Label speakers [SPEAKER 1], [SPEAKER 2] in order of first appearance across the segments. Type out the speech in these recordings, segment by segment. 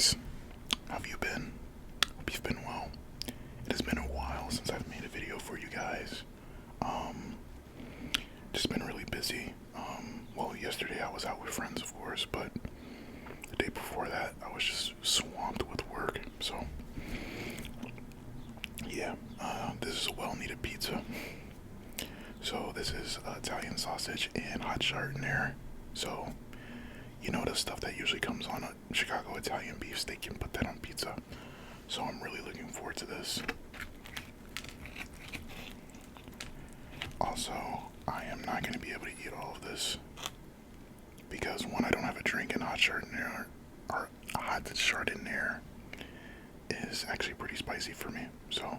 [SPEAKER 1] guys? How have you been? Hope you've been well. It has been a while since I've made a video for you guys. Just been really busy. Well, yesterday I was out with friends, of course, but the day before that I was just swamped with work. So, yeah, this is a well-needed pizza. So this is Italian sausage and hot giardiniera. So, you know the stuff that usually comes on a Chicago Italian beefsteak, you can put that on pizza. So I'm really looking forward to this. Also, I am not going to be able to eat all of this because one, I don't have a drink, and hot giardiniera is actually pretty spicy for me. So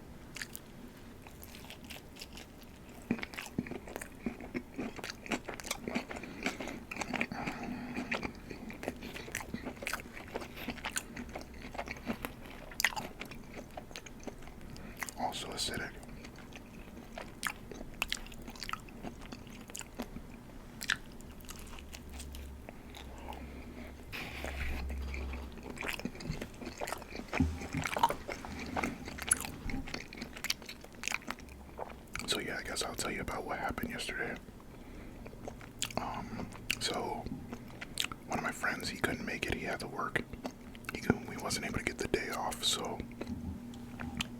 [SPEAKER 1] also acidic. So yeah, I guess I'll tell you about what happened yesterday. So one of my friends, he couldn't make it. He had to work. We wasn't able to get the day off, so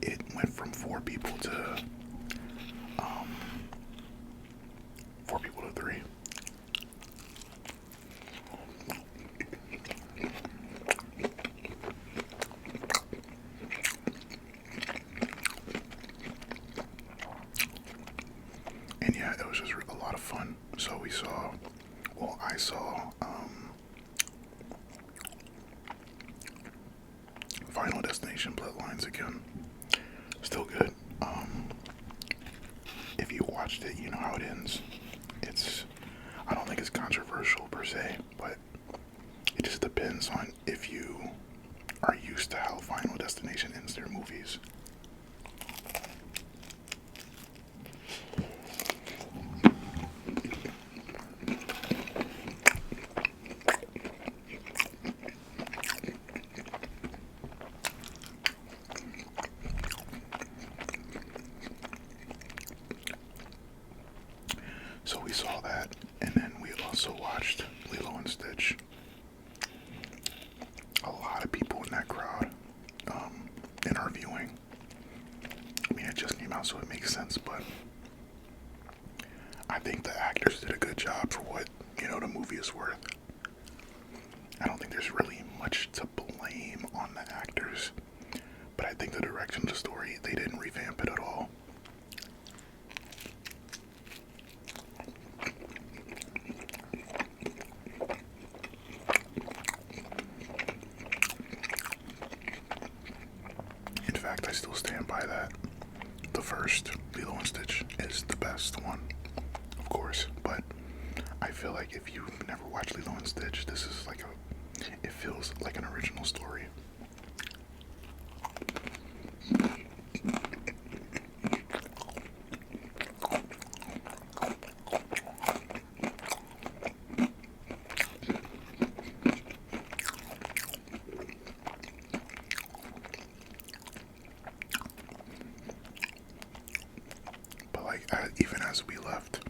[SPEAKER 1] it went from four people to 3. And yeah, it was just a lot of fun. So I saw Final Destination Bloodlines again. Still good. If you watched it, you know how it ends. I don't think it's controversial per se, but it just depends on if you are used to how Final Destination ends their movies. So we saw that, and then we also watched Lilo and Stitch. A lot of people in that crowd, in our viewing. I mean, it just came out, so it makes sense, but I think the actors did a good job for what, the movie is worth. I don't think there's really much to blame on the actors, but I think the direction of the story, they didn't revamp it at all. In fact, I still stand by that. The first Lilo and Stitch is the best one, of course, but I feel like if you've never watched Lilo and Stitch, this is it feels like an original story. Even as we left,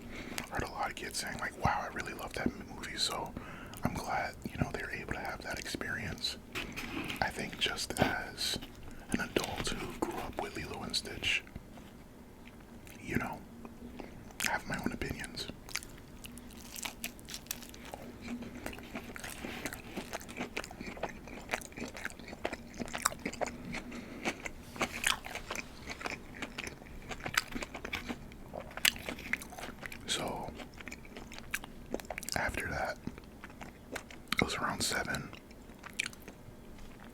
[SPEAKER 1] I heard a lot of kids saying wow, I really love that movie, so I'm glad, they're able to have that experience. I think just as an adult who grew up with Lilo and Stitch, I have my own opinions. So, after that, it was around 7,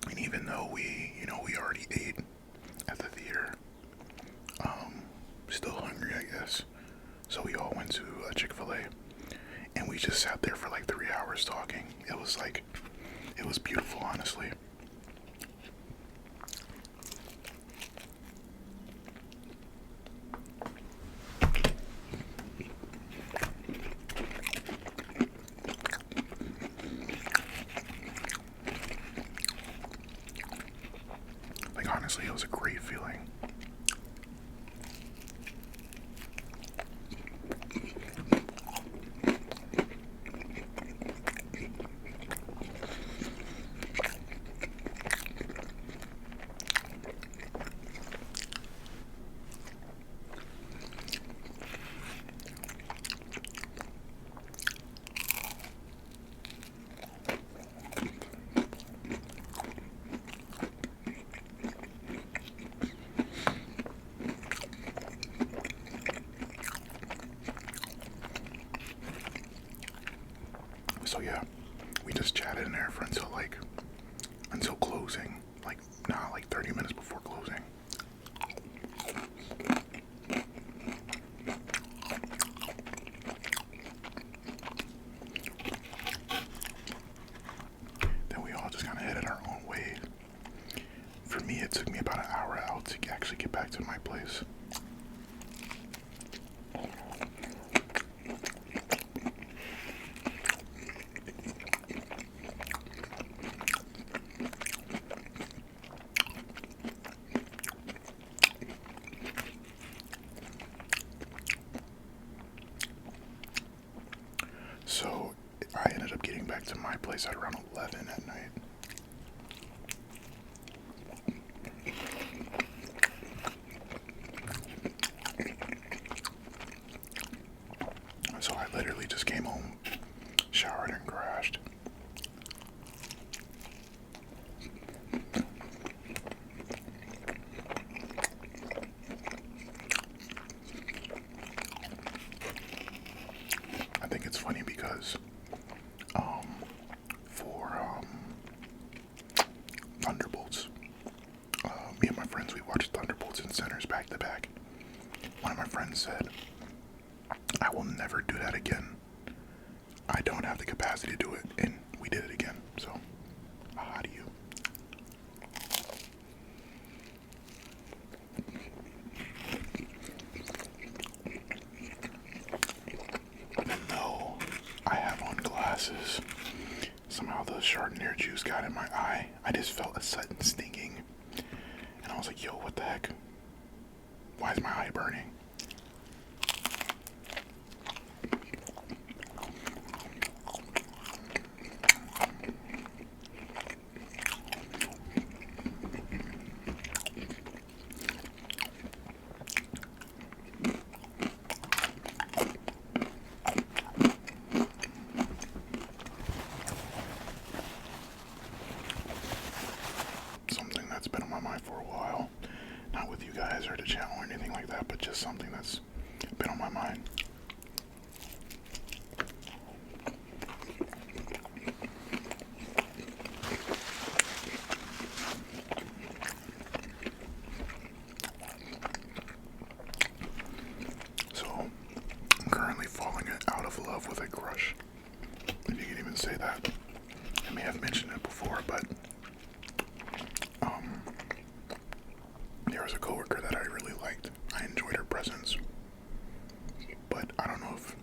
[SPEAKER 1] and even though we already ate at the theater, still hungry, I guess, so we all went to a Chick-fil-A, and we just sat there for 3 hours talking. It was beautiful, honestly. honestly, it was a great feeling. So yeah, we just chatted in there for until closing, like 30 minutes before closing. Then we all just kind of headed our own way. For me, it took me about an hour out to actually get back to my place. So I ended up getting back to my place at around 11 at night. So I literally just came home, showered, and crashed. I think it's funny because for Thunderbolts, me and my friends, we watched Thunderbolts and Centers back to back. One of my friends said, I will never do that again. I don't have the capacity to do it, and we did it again. So, how do you? No, I have on glasses. Somehow the Giardiniera juice got in my eye. I just felt a sudden stinging, and I was like, yo, what the heck? Why is my eye burning? Something that's been on my mind for a while. Not with you guys or the channel or anything like that, but just something that's been on my mind. So, I'm currently falling out of love with a crush. If you can even say that. I may have mentioned it before, but there was a coworker that I really liked. I enjoyed her presence. But I don't know if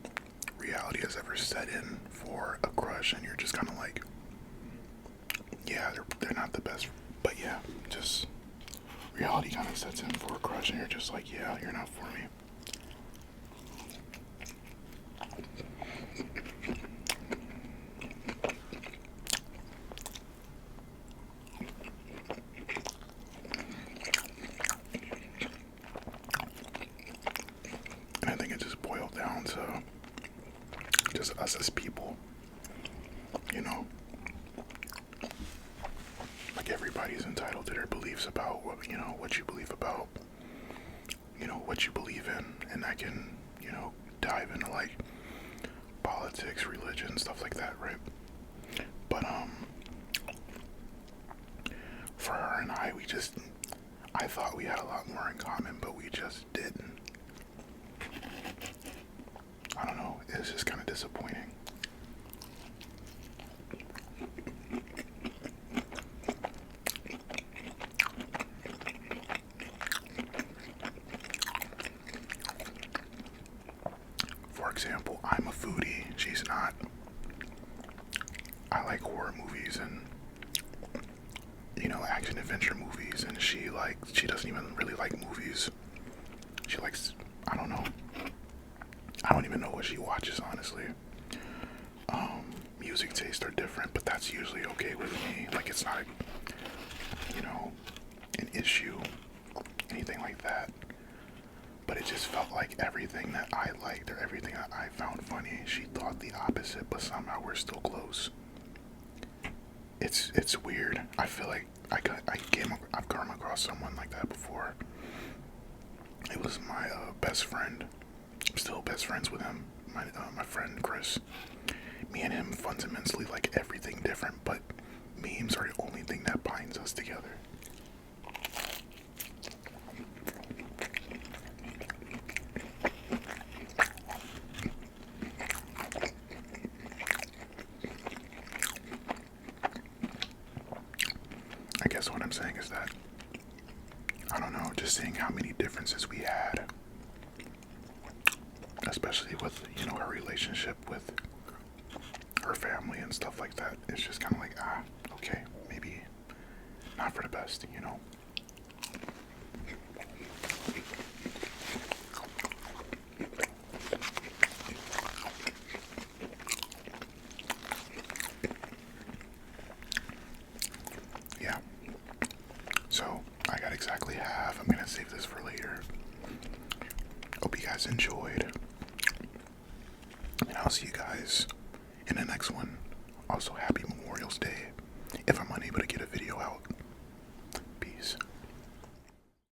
[SPEAKER 1] reality has ever set in for a crush and you're just kind of like, yeah, they're not the best. But yeah, just reality kind of sets in for a crush and you're just like, yeah, you're not for me. And I think it just boiled down to just us as people, you know, like everybody's entitled to their beliefs about what, you know, what you believe about, you know, what you believe in, and that can, you know, dive into like politics, religion, stuff like that, right? But for her and I thought we had a lot more in common, but we just didn't. I don't know, it was just kind of disappointing. For example, I'm a foodie, she's not. I like horror movies and, you know, action adventure adventure movies, and she doesn't even really like movies. She likes, I don't know. I don't even know what she watches, honestly. Music tastes are different, but that's usually okay with me. Like, it's not, an issue, anything like that. But it just felt like everything that I liked or everything that I found funny, she thought the opposite, but somehow we're still close. It's weird. I feel like I've come across someone like that before. It was my best friend. I'm still best friends with him. My friend Chris. Me and him fundamentally like everything different, but memes are the only thing that binds us together. I guess what I'm saying is that, I don't know, just seeing how many differences we had, especially with, her relationship with her family and stuff like that, it's just kind of like, okay, maybe not for the best, Yeah. So, I got exactly half. I'm gonna save this for later. Hope you guys enjoyed. And I'll see you guys in the next one. Also, happy Memorial's Day if I'm unable to get a video out.